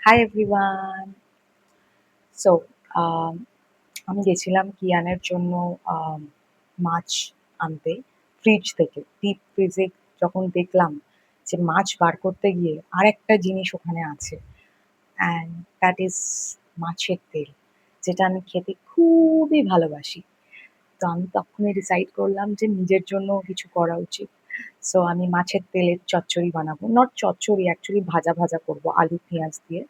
Hi everyone. So আমি গেছিলাম কিয়ানের জন্য আম মাছ আনতে ফ্রিজ থেকে। ডিপ ফ্রিজে যখন দেখলাম যে মাছ বার করতে গিয়ে আরেকটা জিনিস ওখানে আছে, অ্যান্ড দ্যাট ইজ মাছের তেল, যেটা আমি খেতে খুবই ভালোবাসি। তো আমি তখনই ডিসাইড করলাম যে নিজের জন্যও কিছু করা উচিত। সো আমি মাছের তেলের চচ্চড়ি বানাবো। নট চচ্চড়ি, অ্যাকচুয়ালি ভাজা, ভাজা করবো আলু পেঁয়াজ দিয়ে।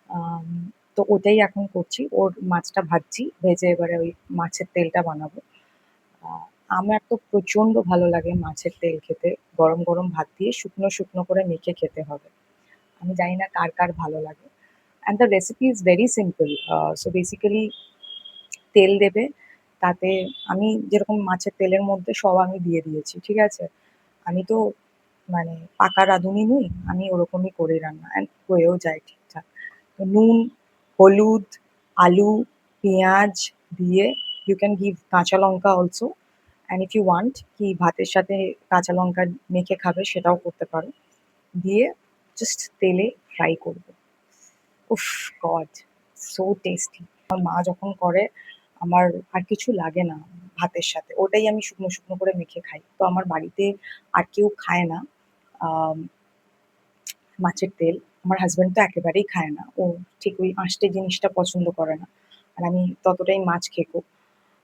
আম তো ওটাই এখন করছি। ওর মাছটা ভাজছি। ভেজে এবারে ওই মাছের তেলটা বানাবো। আ আমার তো প্রচণ্ড ভালো লাগে মাছের তেল খেতে। গরম, গরম ভাত দিয়ে শুকনো, শুকনো করে মেখে খেতে হবে। আমি জানি না কার, কার ভালো লাগে। And the recipe is very simple. So basically তেল দেবে, তাতে আমি যেরকম মাছের তেলের মধ্যে সব আমি দিয়ে দিয়েছি। ঠিক আছে? আমি তো মানে পাকা রাঁধুনি নই। আমি ওরকমই করি রান্না, অ্যান্ড হয়েও যায় ঠিকঠাক। তো নুন, হলুদ, আলু, পেঁয়াজ দিয়ে you can give kancha lanka also, and if you want কি ভাতের সাথে কাঁচা লঙ্কা মেখে খাবে সেটাও করতে পারো। দিয়ে জাস্ট তেলে ফ্রাই করবে। উফ গড! So tasty. আমার মা যখন করে আমার আর কিছু লাগে না ভাতের সাথে। ওটাই আমি শুকনো, শুকনো করে মেখে খাই। তো আমার বাড়িতে আর কেউ খায় না আম মাছের তেল। আমার হাসব্যান্ড তো একেবারেই খায় না। ও ঠিক ওই আঁশটে জিনিসটা পছন্দ করে না। আর আমি ততটাই মাছ খেকো।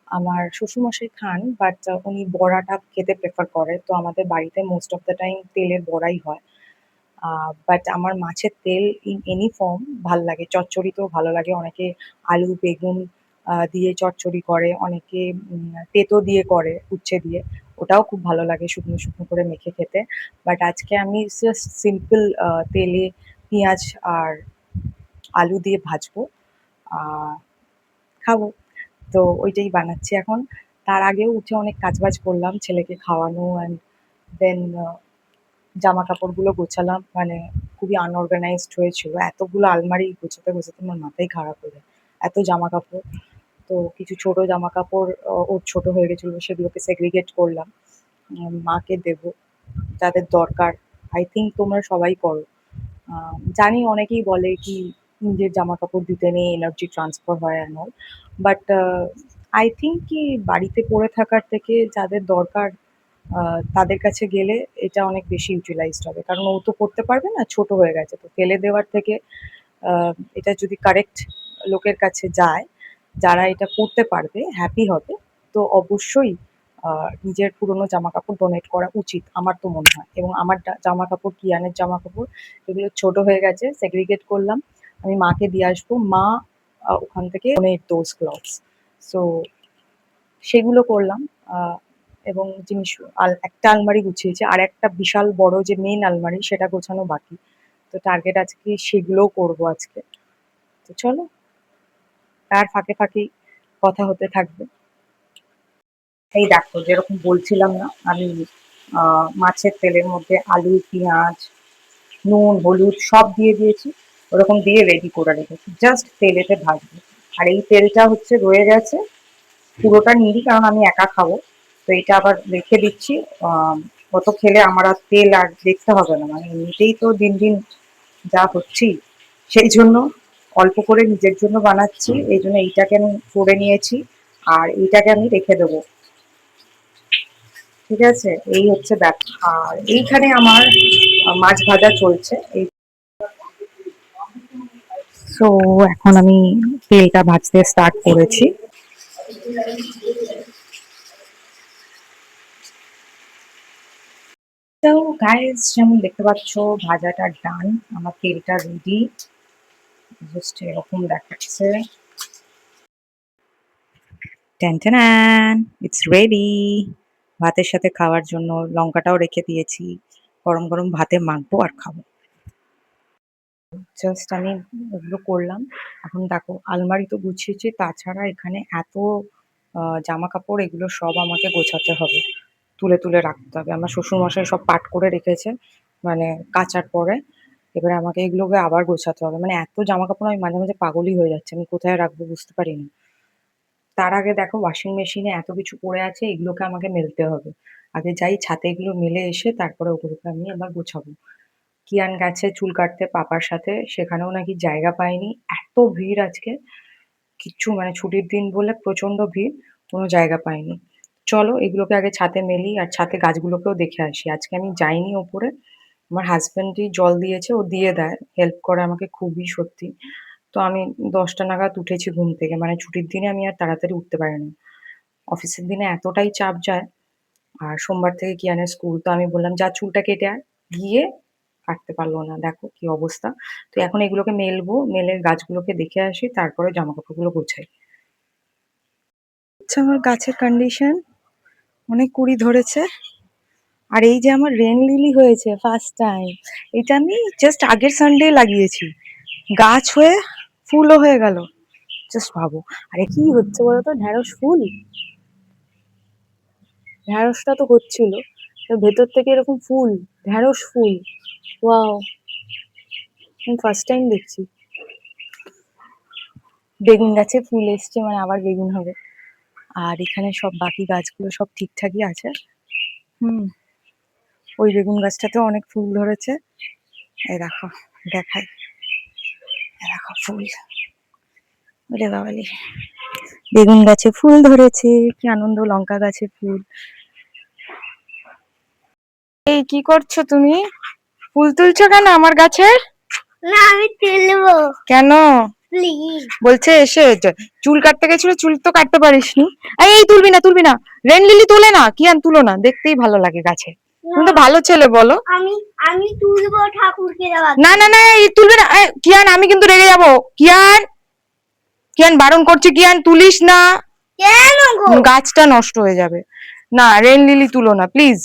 আমার শ্বশুরমশাই খান, বাট উনি বড়াটা খেতে প্রেফার করে। তো আমাদের বাড়িতে মোস্ট অফ দ্যা টাইম তেলের বড়াই হয়। আ বাট আমার মাছের তেল ইন এনি ফর্ম ভাল লাগে। চচ্চড়িতেও ভালো লাগে। অনেকে আলু, বেগুন দিয়ে চচ্চড়ি করে, অনেকে তেঁতো দিয়ে করে, উচ্ছে দিয়ে। ওটাও খুব ভালো লাগে শুকনো, শুকনো করে মেখে খেতে। বাট আজকে আমি জাস্ট সিম্পল তেলে পেঁয়াজ আর আলু দিয়ে ভাজবো। আ খাবো। তো ওইটাই বানাচ্ছি এখন। তার আগেও উঠে অনেক কাজবাজ করলাম। ছেলেকে খাওয়ানো, অ্যান্ড দেন জামাকাপড়গুলো গোছালাম। মানে খুবই আনঅর্গানাইজড হয়েছিল। এতগুলো আলমারি গোছাতে, গোছাতে আমার মাথাই খারাপ হয়ে যায়। এত জামাকাপড়। তো কিছু ছোট জামাকাপড় ওর ছোট হয়ে গেছিল, সেগুলোকে সেগ্রিগেট করলাম। মাকে দেবো, যাদের দরকার। আই থিংক তোমরা সবাই করো। জানি অনেকেই বলে কি নিজের জামাকাপড় দিতে নেই, এনার্জি ট্রান্সফার হয় and all. But I think কি বাড়িতে পড়ে থাকার থেকে যাদের দরকার তাদের কাছে গেলে এটা অনেক বেশি ইউটিলাইজড হবে। কারণ ও তো করতে পারবে না, ছোট হয়ে গেছে। তো ফেলে দেওয়ার থেকে আ এটা যদি কারেক্ট লোকের কাছে যায়, যারা এটা পড়তে পারবে, হ্যাপি হবে, তো অবশ্যই আ নিজের পুরনো জামাকাপড় ডোনেট করা উচিত, আমার তো মনে হয়। এবং আমার জামাকাপড়, কিয়ানের জামাকাপড় এগুলো ছোট হয়ে গেছে, সেগ্রিগেট করলাম। আমি মাকে দিয়ে আসবো। মা ওখান থেকে ডোনেট দোজ ক্লথস। সো সেগুলো করলাম। আ এবং জিনিস একটা আলমারি গুছিয়েছি। আরেকটা বিশাল বড় যে মেইন আলমারি সেটা গোছানো বাকি। তো টার্গেট আজকে সেগুলোও করবো আজকে। তো চলো, তার ফাঁকে ফাঁকেই কথা হতে থাকবে। এই দেখো, যেরকম বলছিলাম না, আমি মাছের তেলের মধ্যে আলু, পেঁয়াজ, নুন, হলুদ সব দিয়ে দিয়েছি। ওরকম দিয়ে রেডি করে রেখেছি। জাস্ট তেলেতে ভাজবো। আর এই তেলটা হচ্ছে রয়ে গেছে, পুরোটা নিই কারণ আমি একা খাবো। তো এটা আবার রেখে দিচ্ছি। অত খেলে আমার আর তেল আর দেখতে হবে না। মানে এমনিতেই তো দিন দিন যা হচ্ছেই, সেই জন্য অল্প করে নিজের জন্য বানাচ্ছি। এই জন্য এইটাকে আমি করে নিয়েছি। আর এইটাকে আমি রেখে দেবো। ঠিক আছে? এই হচ্ছে ব্যাপার। আর এইখানে আমার মাছ ভাজা চলছে। এই সো এখন আমি তেলটা ভাজতে স্টার্ট করেছি। তো গাইস, যেমন দেখতে পাচ্ছ ভাজাটা ডান, আমার তেলটা রেডি। জাস্ট এরকম দেখাচ্ছে। Tan tan, it's ready. ভাতের সাথে খাওয়ার জন্য লঙ্কাটাও রেখে দিয়েছি। গরম গরম ভাতে মাখবো আর খাবো। জাস্ট আমি ওগুলো করলাম। এখন দেখো আলমারি তো গুছিয়েছি, তাছাড়া এখানে এত জামা কাপড়, এগুলো সব আমাকে গোছাতে হবে। তুলে তুলে রাখতে হবে। আমার শ্বশুরমশাই সব পাট করে রেখেছে, মানে কাচার পরে। এবারে আমাকে এগুলোকে আবার গোছাতে হবে। মানে এত জামা কাপড়, আমি মাঝে মাঝে পাগলই হয়ে যাচ্ছি। আমি কোথায় রাখবো বুঝতে পারি না। তার আগে দেখো ওয়াশিং মেশিনে এত কিছু পড়ে আছে, এগুলোকে আমাকে মেলতে হবে। আগে যাই ছাদে এগুলো মেলে এসে তারপরে ওগুলোকে আমি আবার গোছাবো। কিয়ান গেছে চুল কাটতে পাপার সাথে, সেখানেও নাকি জায়গা পায়নি, এত ভিড় আজকে, কিচ্ছু মানে ছুটির দিন বলে প্রচন্ড ভিড়, কোনো জায়গা পায়নি। চলো এগুলোকে আগে ছাদে মেলি আর ছাদে গাছগুলোকেও দেখে আসি। আজকে আমি যাইনি ওপরে, আমার হাজবেন্ডই জল দিয়েছে, ও দিয়ে দেয়, হেল্প করে আমাকে খুবই সত্যি। তো আমি 10টা নাগাদ উঠেছি ঘুম থেকে, মানে ছুটির দিনে আমি আর তাড়াতাড়ি উঠতে পারি না, অফিসের দিনে এতটাই চাপ যায়। আর সোমবার থেকে কিয়ানের স্কুল, তো আমি বললাম যা চুলটা কেটে আয়, গিয়ে কাটতে পারলো না, দেখো কি অবস্থা। তো এখন এগুলোকে মেলবো, মেলে গাছগুলোকে দেখে আসি, তারপরে জামা কাপড়গুলো গোছাই। আচ্ছা, আমার গাছের কন্ডিশন, অনেক কুড়ি ধরেছে। আর এই যে আমার রেন লিলি হয়েছে ফার্স্ট টাইম, এটা আমি জাস্ট আগের সানডে লাগিয়েছি, গাছ হয়ে ফুলও হয়ে গেল, জাস্ট ভাবো। আরে কি হচ্ছে বলতো, ঢ্যাঁড়স ফুল, ঢ্যাঁড়সটা তো হচ্ছিল, তো ভেতর থেকে এরকম ফুল, ঢ্যাঁড়স ফুল, ওয়াও, আমি ফার্স্ট টাইম দেখছি। বেগুন গাছে ফুল এসছে, মানে আবার বেগুন হবে। আর এখানে সব বাকি গাছগুলো সব ঠিকঠাকই আছে। হুম, ওই বেগুন গাছটাতেও অনেক ফুল ধরেছে, এই দেখো, দেখাই, এই দেখো ফুল, ওরে বাবালি, বেগুন গাছে ফুল ধরেছে, কি আনন্দ, লঙ্কা গাছে ফুল। এই কি করছো তুমি, ফুল তুলছো কেন আমার গাছের? না আমি তুলবো। কেন? প্লিজ। বলছে এসে চুল কাটতে গেছিল, চুল তো কাটতে পারিসনি। এই তুলবি না, তুলবি না, রেন লিলি তুলে না, কিয়ান তুলো না, দেখতেই ভালো লাগে গাছে, তুমি তো ভালো ছেলে বলো। আমি আমি তুলবো ঠাকুরকে দেওয়ার না না না, এই তুলবি না, কিয়ান আমি কিন্তু রেগে যাবো, কিয়ান, কিয়ান বারণ করছি, কিয়ান তুলিস না, কেন গো? গাছটা নষ্ট হয়ে যাবে। না, রেন লিলি তুলো না প্লিজ,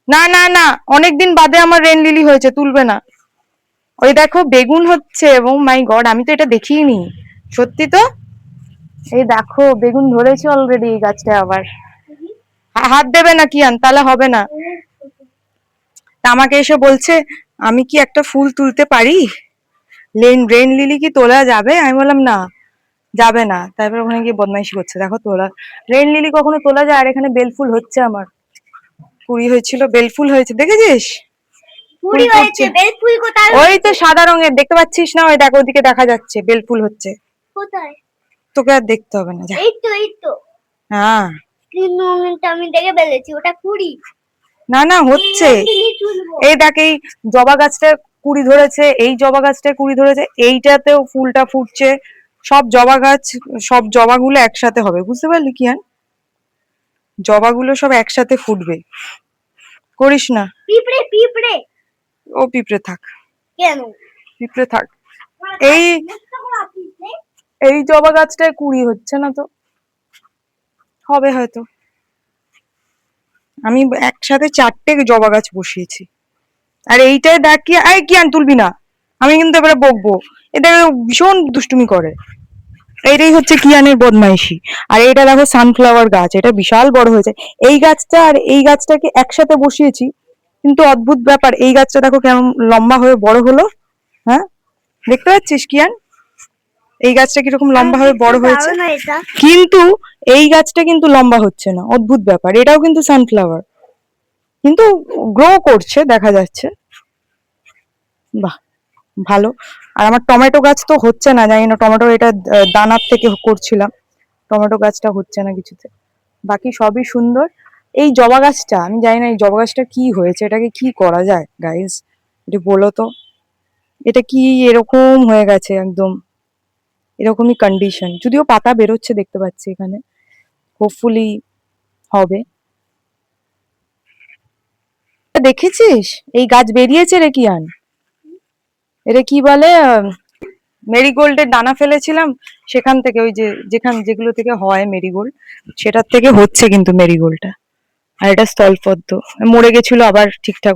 না না না, অনেকদিন বাদে আমার রেন লিলি হয়েছে, তুলবে না। ওই দেখো বেগুন হচ্ছে, এবং মাই গড, আমি তো এটা দেখিনি, সত্যি তো, এই দেখো বেগুন ধরেছে অলরেডি এই গাছটা আবার। হাত দেবে না কিয়ান, তাহলে হবে না। তা আমাকে এসে বলছে আমি কি একটা ফুল তুলতে পারি, রেন লিলি কি তোলা যাবে, আমি বললাম না, যাবে না। তারপর ওখানে গিয়ে বদমাইশি করছে, দেখো তোলা, রেন লিলি কখনো তোলা যায়? আর এখানে বেলফুল হচ্ছে আমার, কুড়ি হয়েছিল, বেলফুল হয়েছে, দেখেছিস? কুড়ি হয়েছে, বেলফুল কোথায়? ওই তো সাদা রঙের, দেখতে পাচ্ছিস না, ওই দেখো ওদিকে দেখা যাচ্ছে বেলফুল হচ্ছে। কোথায়? তোকে আর দেখতে হবে না, যা। এই তো এই তো, হ্যাঁ, স্ক্রিন মোমেন্ট আমি দেখে ফেলেছি, ওটা কুড়ি। না না হচ্ছে, এই দেখ, এই জবা গাছটা কুড়ি ধরেছে, এই জবা গাছটা কুড়ি ধরেছে, এইটাতেও ফুলটা ফুটছে, সব জবা গাছ, সব জবাগুলো একসাথে হবে, বুঝতে পারলি কিয়ান, জবাগুলো সব একসাথে ফুটবে, করিস না। পিঁপড়ে পিঁপড়ে, ও পিঁপড়ে থাক, কেন পিঁপড়ে থাক। এই এই জবা গাছটায় কুড়ি হচ্ছে না তো, হবে হয়তো, আমি একসাথে 4টে জবা গাছ বসিয়েছি। আর এইটাই দেখ, কি আই কিয়ান তুলবি না, আমি কিন্তু এবারে বকবো, এটা ভীষণ দুষ্টুমি করে, এইটাই হচ্ছে কিয়ানের বদমাইশি। আর এইটা দেখো সানফ্লাওয়ার গাছ, এটা বিশাল বড় হয়েছে, এই গাছটা আর এই গাছটাকে একসাথে বসিয়েছি, কিন্তু অদ্ভুত ব্যাপার, এই গাছটা দেখো কেমন লম্বা হয়ে বড় হলো, হ্যাঁ দেখতে পাচ্ছিস কিয়ান, এই গাছটা কিরকম লম্বা হয়ে বড় হয়েছে, কিন্তু এই গাছটা কিন্তু লম্বা হচ্ছে না, অদ্ভুত ব্যাপার, এটাও কিন্তু সানফ্লাওয়ার, কিন্তু গ্রো করছে দেখা যাচ্ছে, বাহ ভালো। আর আমার টমেটো গাছ তো হচ্ছে না, জানি না, টমেটো এটা দানার থেকে করছিলাম, টমেটো গাছটা হচ্ছে না কিছুতে, বাকি সবই সুন্দর। এই জবা গাছটা আমি জানি না, এই জবা গাছটা কি হয়েছে, এটাকে কি করা যায় গাইস, এটা বলো তো, এটা কি এরকম হয়ে গেছে একদম, এরকমই কন্ডিশন, যদিও পাতা বেরোচ্ছে দেখতে পাচ্ছি এখানে, হোপফুলি হবে। দেখেছিস এই গাছ বেরিয়েছে রে কিয়ান, এটা কি বলে, মেরিগোল্ডের দানা ফেলেছিলাম, সেখান থেকে, ওই যে যেগুলো থেকে হয় মেরিগোল্ড, সেটার থেকে হচ্ছে কিন্তু মেরিগোল্ডটা, আর এটা স্থলপদ্ম, মরে গেছিল আবার ঠিকঠাক